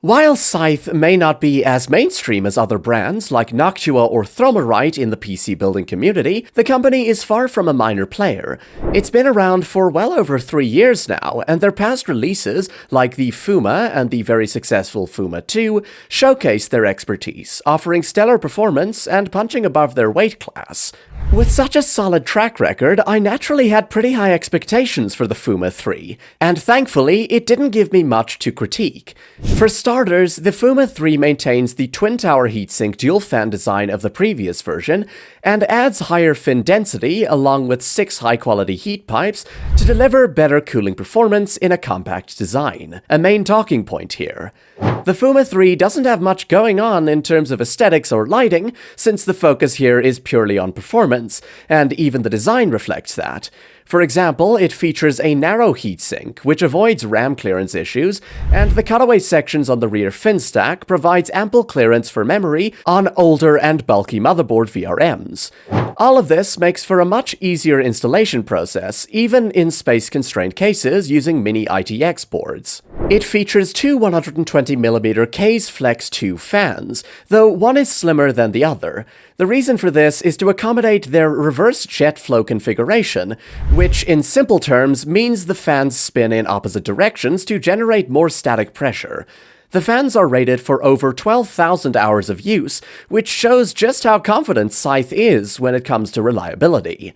While Scythe may not be as mainstream as other brands like Noctua or Thermalright in the PC building community, the company is far from a minor player. It's been around for well over 3 years now, and their past releases, like the Fuma and the very successful Fuma 2, showcase their expertise, offering stellar performance and punching above their weight class. With such a solid track record, I naturally had pretty high expectations for the Fuma 3, and thankfully, it didn't give me much to critique. For starters, the Fuma 3 maintains the twin-tower heatsink dual-fan design of the previous version, and adds higher fin density along with 6 high-quality heat pipes to deliver better cooling performance in a compact design, a main talking point here. The Fuma 3 doesn't have much going on in terms of aesthetics or lighting, since the focus here is purely on performance, and even the design reflects that. For example, it features a narrow heatsink, which avoids RAM clearance issues, and the cutaway sections on the rear fin stack provides ample clearance for memory on older and bulky motherboard VRMs. All of this makes for a much easier installation process, even in space-constrained cases using mini ITX boards. It features two 120mm Case Flex 2 fans, though one is slimmer than the other. The reason for this is to accommodate their reverse jet flow configuration, which in simple terms means the fans spin in opposite directions to generate more static pressure. The fans are rated for over 12,000 hours of use, which shows just how confident Scythe is when it comes to reliability.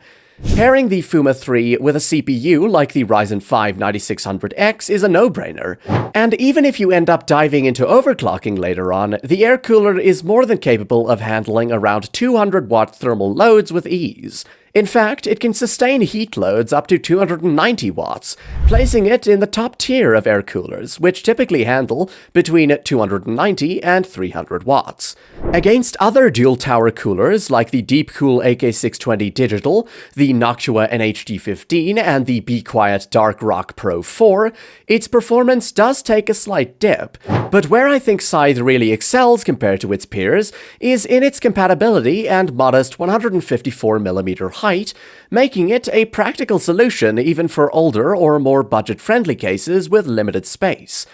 Pairing the Fuma 3 with a CPU like the Ryzen 5 9600X is a no-brainer, and even if you end up diving into overclocking later on, the air cooler is more than capable of handling around 200-watt thermal loads with ease. In fact, it can sustain heat loads up to 290 watts, placing it in the top tier of air coolers, which typically handle between 290 and 300 watts. Against other dual-tower coolers like the Deepcool AK620 Digital, the Noctua NHD15, and the Be Quiet Dark Rock Pro 4, its performance does take a slight dip. But where I think Scythe really excels compared to its peers is in its compatibility and modest 154mm height, making it a practical solution even for older or more budget-friendly cases with limited space.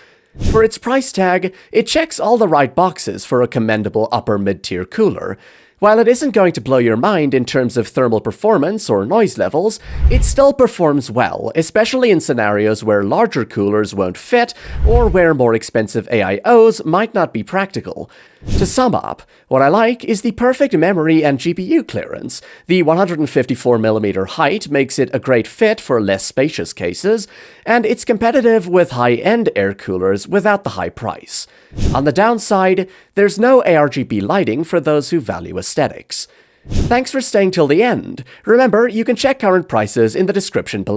For its price tag, it checks all the right boxes for a commendable upper mid-tier cooler. While it isn't going to blow your mind in terms of thermal performance or noise levels, it still performs well, especially in scenarios where larger coolers won't fit or where more expensive AIOs might not be practical. To sum up, what I like is the perfect memory and GPU clearance. The 154mm height makes it a great fit for less spacious cases, and it's competitive with high-end air coolers without the high price. On the downside, there's no ARGB lighting for those who value aesthetics. Thanks for staying till the end. Remember, you can check current prices in the description below.